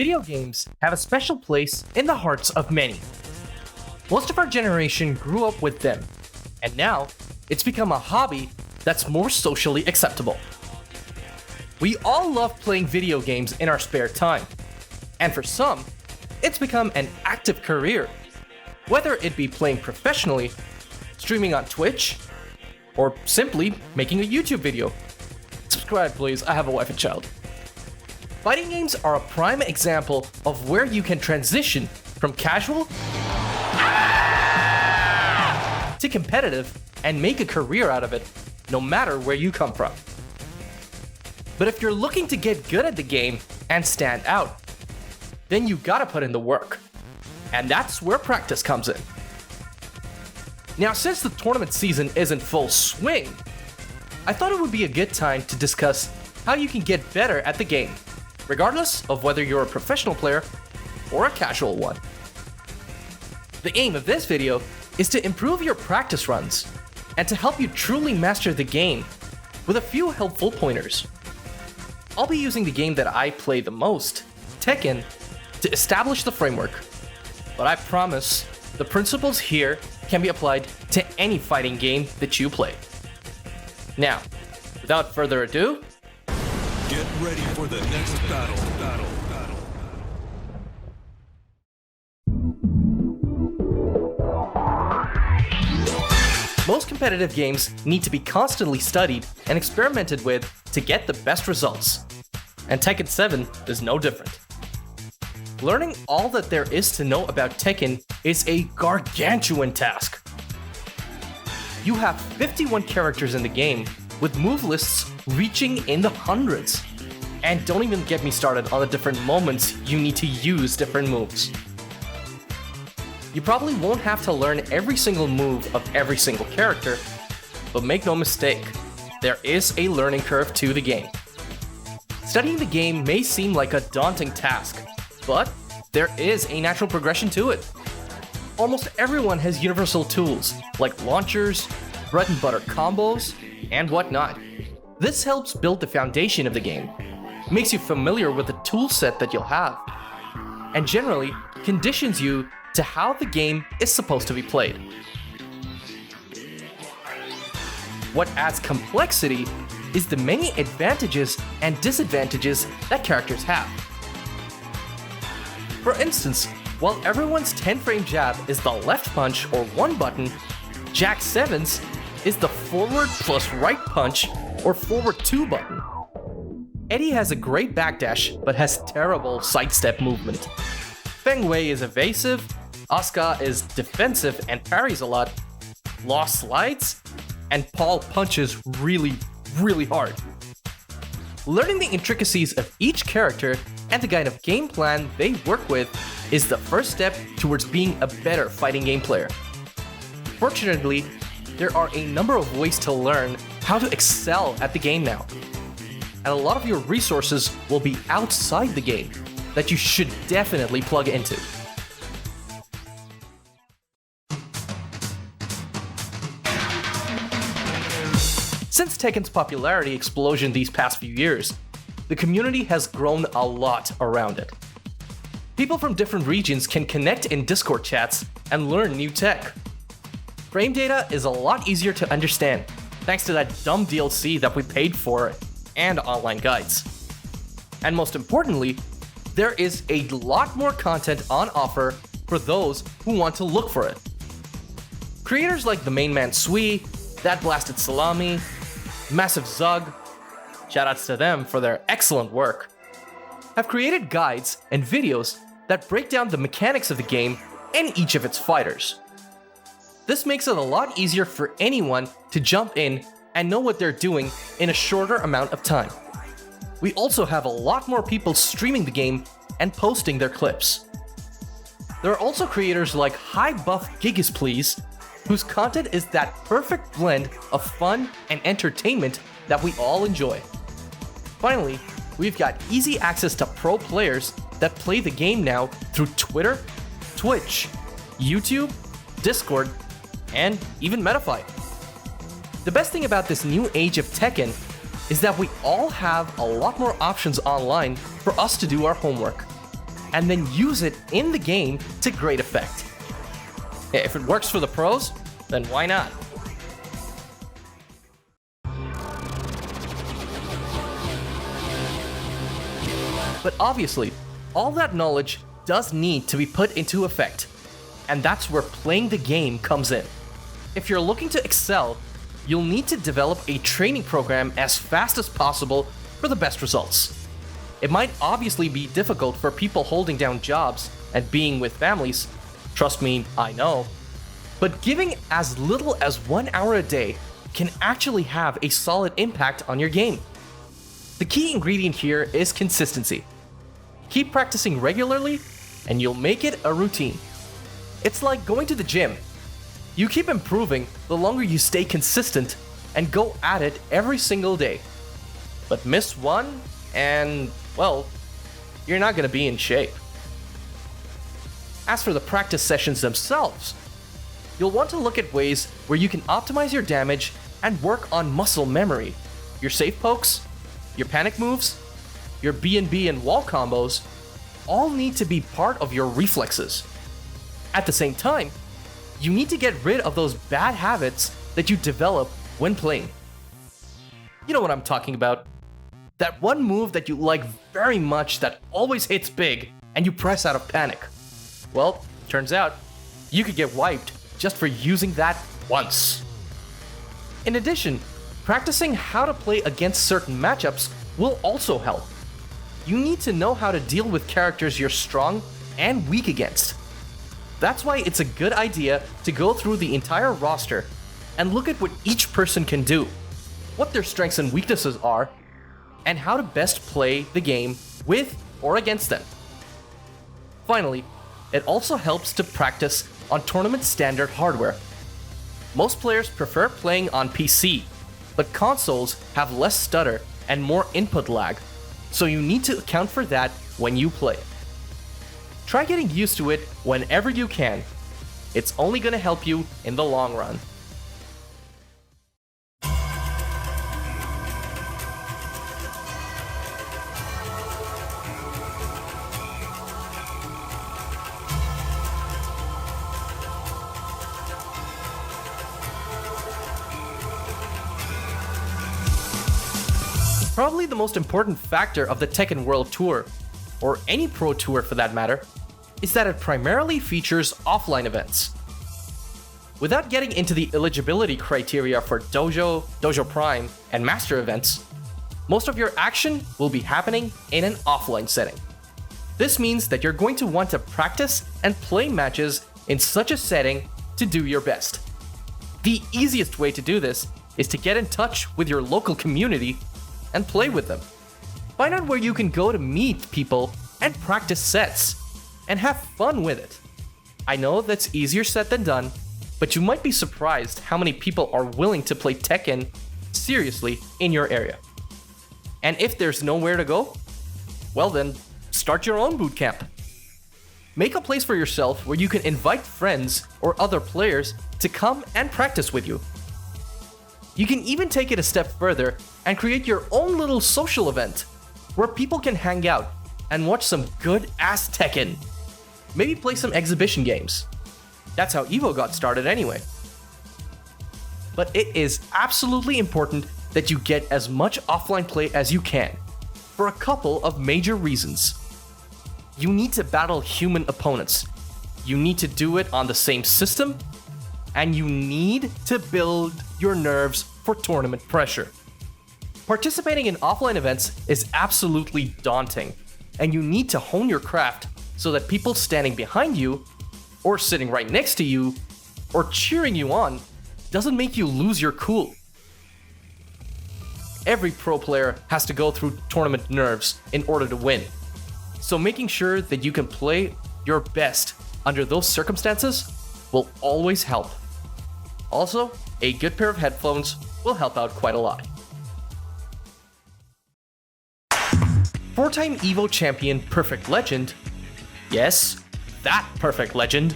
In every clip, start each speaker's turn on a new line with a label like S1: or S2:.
S1: Video games have a special place in the hearts of many. Most of our generation grew up with them, and now it's become a hobby that's more socially acceptable. We all love playing video games in our spare time, and for some, it's become an active career, whether it be playing professionally, streaming on Twitch, or simply making a YouTube video. Subscribe please, I have a wife and child. Fighting games are a prime example of where you can transition from casual to competitive and make a career out of it, no matter where you come from. But if you're looking to get good at the game and stand out, then you gotta put in the work. And that's where practice comes in. Now, since the tournament season is in full swing, I thought it would be a good time to discuss how you can get better at the game, regardless of whether you're a professional player or a casual one. The aim of this video is to improve your practice runs and to help you truly master the game with a few helpful pointers. I'll be using the game that I play the most, Tekken, to establish the framework, but I promise the principles here can be applied to any fighting game that you play. Now, without further ado,
S2: get ready for the next battle.
S1: Most competitive games need to be constantly studied and experimented with to get the best results, and Tekken 7 is no different. Learning all that there is to know about Tekken is a gargantuan task. You have 51 characters in the game, with move lists reaching in the hundreds. And don't even get me started on the different moments you need to use different moves. You probably won't have to learn every single move of every single character, but make no mistake, there is a learning curve to the game. Studying the game may seem like a daunting task, but there is a natural progression to it. Almost everyone has universal tools, like launchers, bread and butter combos, and whatnot. This helps build the foundation of the game, makes you familiar with the tool set that you'll have, and generally conditions you to how the game is supposed to be played. What adds complexity is the many advantages and disadvantages that characters have. For instance, while everyone's 10-frame jab is the left punch or one button, Jack 7's is the forward plus right punch or forward 2 button. Eddie has a great backdash but has terrible sidestep movement. Feng Wei is evasive, Asuka is defensive and parries a lot, Law slides, and Paul punches really hard. Learning the intricacies of each character and the kind of game plan they work with is the first step towards being a better fighting game player. Fortunately, there are a number of ways to learn how to excel at the game now. And a lot of your resources will be outside the game that you should definitely plug into. Since Tekken's popularity explosion these past few years, the community has grown a lot around it. People from different regions can connect in Discord chats and learn new tech. Frame data is a lot easier to understand, thanks to that dumb DLC that we paid for and online guides. And most importantly, there is a lot more content on offer for those who want to look for it. Creators like the main man Sui, That Blasted Salami, Massive Zug, shoutouts to them for their excellent work, have created guides and videos that break down the mechanics of the game and each of its fighters. This makes it a lot easier for anyone to jump in and know what they're doing in a shorter amount of time. We also have a lot more people streaming the game and posting their clips. There are also creators like High Buff Gigas Please, whose content is that perfect blend of fun and entertainment that we all enjoy. Finally, we've got easy access to pro players that play the game now through Twitter, Twitch, YouTube, Discord, and even Metafy. The best thing about this new age of Tekken is that we all have a lot more options online for us to do our homework. and then use it in the game to great effect. If it works for the pros, then why not? But obviously, all that knowledge does need to be put into effect, and that's where playing the game comes in. If you're looking to excel, you'll need to develop a training program as fast as possible for the best results. It might obviously be difficult for people holding down jobs and being with families, trust me, I know, but giving as little as 1 hour a day can actually have a solid impact on your game. The key ingredient here is consistency. Keep practicing regularly, and you'll make it a routine. It's like going to the gym. You keep improving the longer you stay consistent and go at it every single day. But miss one, and, well, you're not gonna be in shape. As for the practice sessions themselves, you'll want to look at ways where you can optimize your damage and work on muscle memory. Your safe pokes, your panic moves, your B&B and wall combos all need to be part of your reflexes. At the same time, you need to get rid of those bad habits that you develop when playing. You know what I'm talking about. That one move that you like very much that always hits big and you press out of panic. Well, turns out, you could get wiped just for using that once. In addition, practicing how to play against certain matchups will also help. You need to know how to deal with characters you're strong and weak against. That's why it's a good idea to go through the entire roster and look at what each person can do, what their strengths and weaknesses are, and how to best play the game with or against them. Finally, it also helps to practice on tournament standard hardware. Most players prefer playing on PC, but consoles have less stutter and more input lag, so you need to account for that when you play. Try getting used to it whenever you can. It's only going to help you in the long run. Probably the most important factor of the Tekken World Tour, or any Pro Tour for that matter, is that it primarily features offline events. Without getting into the eligibility criteria for Dojo, Dojo Prime, and Master events, most of your action will be happening in an offline setting. This means that you're going to want to practice and play matches in such a setting to do your best. The easiest way to do this is to get in touch with your local community and play with them. Find out where you can go to meet people and practice sets, and have fun with it. I know that's easier said than done, but you might be surprised how many people are willing to play Tekken seriously in your area. And if there's nowhere to go, well then, start your own bootcamp. Make a place for yourself where you can invite friends or other players to come and practice with you. You can even take it a step further and create your own little social event where people can hang out and watch some good-ass Tekken. Maybe play some exhibition games. That's how EVO got started anyway. But it is absolutely important that you get as much offline play as you can, for a couple of major reasons. You need to battle human opponents. You need to do it on the same system, and you need to build your nerves for tournament pressure. Participating in offline events is absolutely daunting, and you need to hone your craft so that people standing behind you, or sitting right next to you, or cheering you on, doesn't make you lose your cool. Every pro player has to go through tournament nerves in order to win, so making sure that you can play your best under those circumstances will always help. Also, a good pair of headphones will help out quite a lot. Four-time EVO champion Perfect Legend, yes, that Perfect Legend,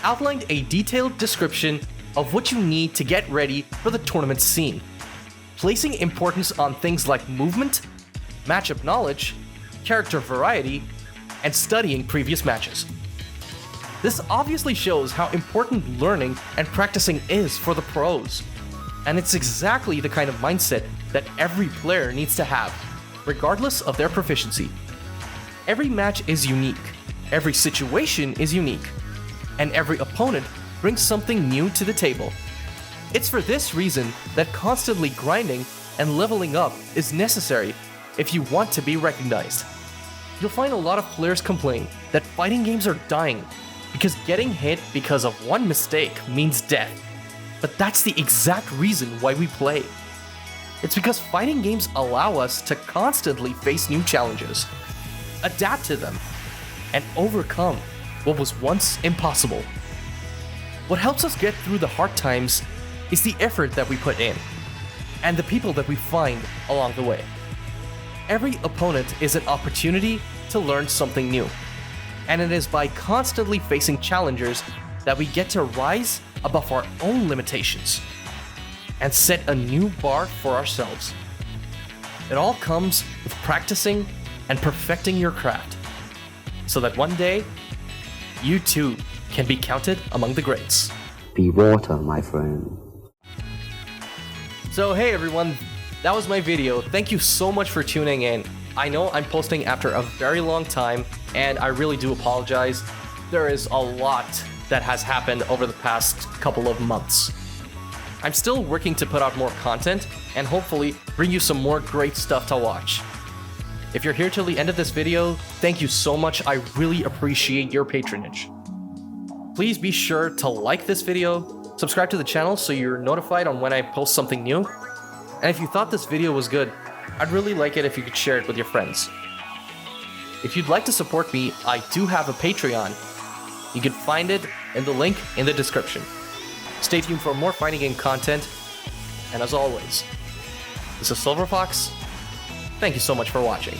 S1: outlined a detailed description of what you need to get ready for the tournament scene, placing importance on things like movement, matchup knowledge, character variety, and studying previous matches. This obviously shows how important learning and practicing is for the pros. And it's exactly the kind of mindset that every player needs to have, regardless of their proficiency. Every match is unique, every situation is unique, and every opponent brings something new to the table. It's for this reason that constantly grinding and leveling up is necessary if you want to be recognized. You'll find a lot of players complain that fighting games are dying because getting hit because of one mistake means death. But that's the exact reason why we play. It's because fighting games allow us to constantly face new challenges, adapt to them, and overcome what was once impossible. What helps us get through the hard times is the effort that we put in, and the people that we find along the way. Every opponent is an opportunity to learn something new, and it is by constantly facing challengers that we get to rise above our own limitations and set a new bar for ourselves. It all comes with practicing and perfecting your craft, so that one day, you too can be counted among the greats.
S3: Be water, my friend.
S1: So hey everyone, that was my video. Thank you so much for tuning in. I know I'm posting after a very long time, and I really do apologize. There is a lot that has happened over the past couple of months. I'm still working to put out more content and hopefully bring you some more great stuff to watch. If you're here till the end of this video, thank you so much. I really appreciate your patronage. Please be sure to like this video, subscribe to the channel so you're notified on when I post something new. And if you thought this video was good, I'd really like it if you could share it with your friends. If you'd like to support me, I do have a Patreon. You can find it in the link in the description. Stay tuned for more fighting game content, and as always, this is Silver Fox. Thank you so much for watching.